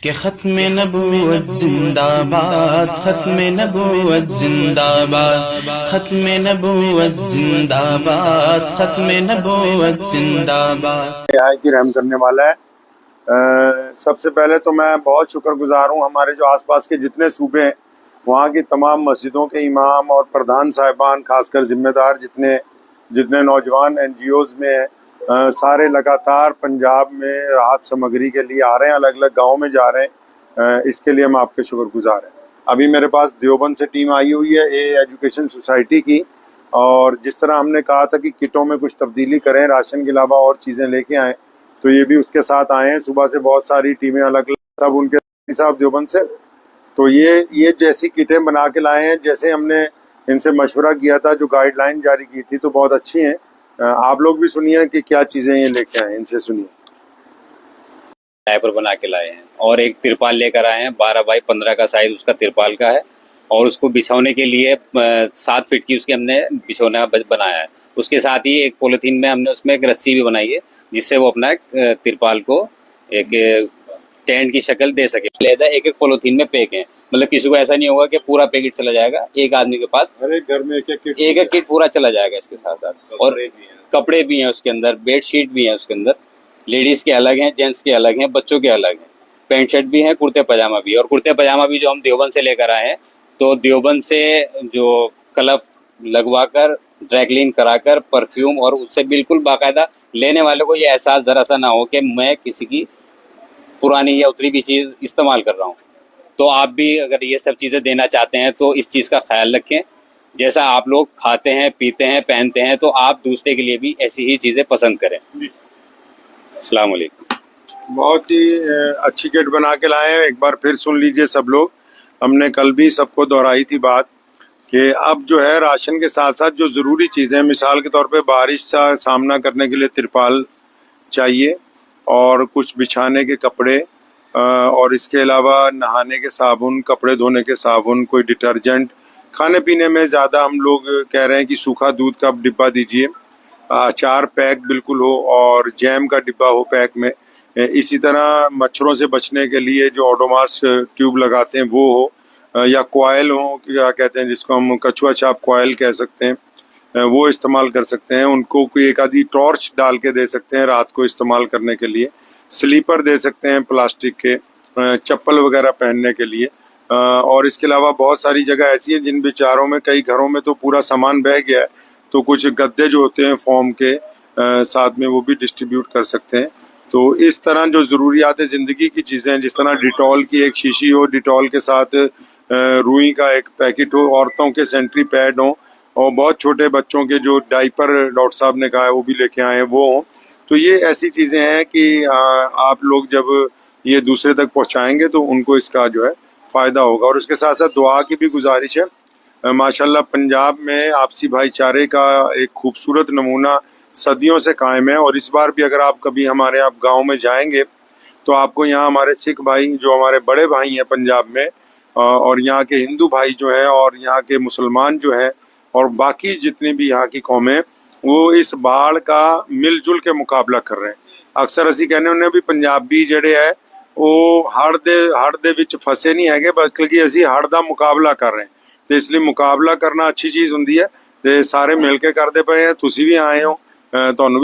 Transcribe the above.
कि खत्म नबूवत जिंदाबाद, खत्म नबूवत जिंदाबाद, खत्म नबूवत जिंदाबाद, खत्म नबूवत जिंदाबाद। आय की रहम करने वाला है। सबसे पहले तो मैं बहुत शुक्रगुजार हूँ हमारे जो आसपास के जितने सूबे हैं वहाँ की तमाम मस्जिदों के इमाम और प्रधान साहिबान, खासकर जिम्मेदार जितने जितने नौजवान एनजीओज़ में हैं, सारे लगातार पंजाब में राहत सामग्री के लिए आ रहे हैं, अलग अलग गाँव में जा रहे हैं। इसके लिए हम आपके शुक्रगुजार हैं। अभी मेरे पास देवबंद से टीम आई हुई है एजुकेशन सोसाइटी की, और जिस तरह हमने कहा था कि किटों में कुछ तब्दीली करें, राशन के अलावा और चीज़ें लेके आएँ, तो ये भी उसके साथ आए हैं। सुबह से बहुत सारी टीमें अलग अलग, सब उनके साहब देवबंद से, तो ये जैसी किटें बना के लाए हैं जैसे हमने इनसे मशवरा किया था, जो गाइडलाइन जारी की थी, तो बहुत अच्छी हैं। आप लोग भी सुनिए कि क्या चीज़ें ये लेके आए हैं, इनसे सुनिए। डायपर बना के लाए हैं और एक तिरपाल लेकर आए हैं, 12 बाई 15 का साइज उसका तिरपाल का है, और उसको बिछाने के लिए 7 फीट की उसकी हमने बिछौना बनाया है। उसके साथ ही एक पॉलीथीन में हमने उसमें एक रस्सी भी बनाई है जिससे वो अपना तिरपाल को एक टेंट की शक्ल दे सके। लेदा एक पॉलीथीन में पैक है, मतलब किसी को ऐसा नहीं होगा कि पूरा पैकेट चला जाएगा, एक आदमी के पास हर एक घर में एक एक किट पूरा चला जाएगा इसके साथ साथ। और कपड़े भी हैं उसके अंदर, बेड शीट भी है उसके अंदर, लेडीज के अलग हैं, जेंट्स के अलग हैं, बच्चों के अलग हैं, पैंट शर्ट भी है, कुर्ते पजामा भी है। और कुर्ते पजामा भी जो हम देवबंद से लेकर आए हैं, तो देवबंद से जो कलफ लगवाकर ड्राई क्लीन कराकर परफ्यूम, और उससे बिल्कुल बाकायदा लेने वाले को ये एहसास जरा सा ना हो कि मैं किसी की पुरानी या उतरी भी चीज़ इस्तेमाल कर रहा हूँ। तो आप भी अगर ये सब चीज़ें देना चाहते हैं तो इस चीज़ का ख्याल रखें। जैसा आप लोग खाते हैं, पीते हैं, पहनते हैं, तो आप दूसरे के लिए भी ऐसी ही चीज़ें पसंद करें। अस्सलाम वालेकुम। बहुत ही अच्छी किट बना के लाए हैं। एक बार फिर सुन लीजिए सब लोग, हमने कल भी सबको दोहराई थी बात कि अब जो है राशन के साथ साथ जो ज़रूरी चीज़ें, मिसाल के तौर पे बारिश का सामना करने के लिए तिरपाल चाहिए, और कुछ बिछाने के कपड़े, और इसके अलावा नहाने के साबुन, कपड़े धोने के साबुन, कोई डिटर्जेंट। खाने पीने में ज़्यादा हम लोग कह रहे हैं कि सूखा दूध का डिब्बा दीजिए, अचार पैक बिल्कुल हो, और जैम का डिब्बा हो पैक में। इसी तरह मच्छरों से बचने के लिए जो ओडोमॉस ट्यूब लगाते हैं वो हो, या कॉयल हो, क्या कहते हैं जिसको हम कछुआ छाप कॉयल कह सकते हैं, वो इस्तेमाल कर सकते हैं। उनको कोई एक आधी टॉर्च डाल के दे सकते हैं रात को इस्तेमाल करने के लिए। स्लीपर दे सकते हैं प्लास्टिक के, चप्पल वगैरह पहनने के लिए। और इसके अलावा बहुत सारी जगह ऐसी हैं जिन बेचारों में, कई घरों में तो पूरा सामान बह गया है, तो कुछ गद्दे जो होते हैं फॉर्म के साथ में, वो भी डिस्ट्रीब्यूट कर सकते हैं। तो इस तरह जो ज़रूरियात ज़िंदगी की चीज़ें हैं, जिस तरह डिटॉल की एक शीशी हो, डिटॉल के साथ रुई का एक पैकेट हो, औरतों के सेंट्री पैड हों, और बहुत छोटे बच्चों के जो डाइपर डॉक्टर साहब ने कहा है वो भी लेके आए हैं वो हों। तो ये ऐसी चीज़ें हैं कि आप लोग जब ये दूसरे तक पहुँचाएँगे तो उनको इसका जो है फ़ायदा होगा। और उसके साथ साथ दुआ की भी गुजारिश है। माशाल्लाह पंजाब में आपसी भाईचारे का एक खूबसूरत नमूना सदियों से कायम है, और इस बार भी अगर आप कभी हमारे आप गांव में जाएंगे तो आपको यहाँ हमारे सिख भाई, जो हमारे बड़े भाई हैं पंजाब में, और यहाँ के हिंदू भाई जो हैं, और यहाँ के मुसलमान जो हैं, और बाकी जितनी भी यहाँ की कौमें, वो इस बाढ़ का मिलजुल के मुकाबला कर रहे हैं। अक्सर असी कहने उन्हें भी पंजाबी ਜਿਹੜੇ है वो हड़ दे विच फसे नहीं है, बल्कि असी हड़ का मुकाबला कर रहे हैं। तो इसलिए मुकाबला करना अच्छी चीज़ होंगी है, तो सारे मिल के करते पे हैं। तुसी भी आए हो, ਤੁਹਾਨੂੰ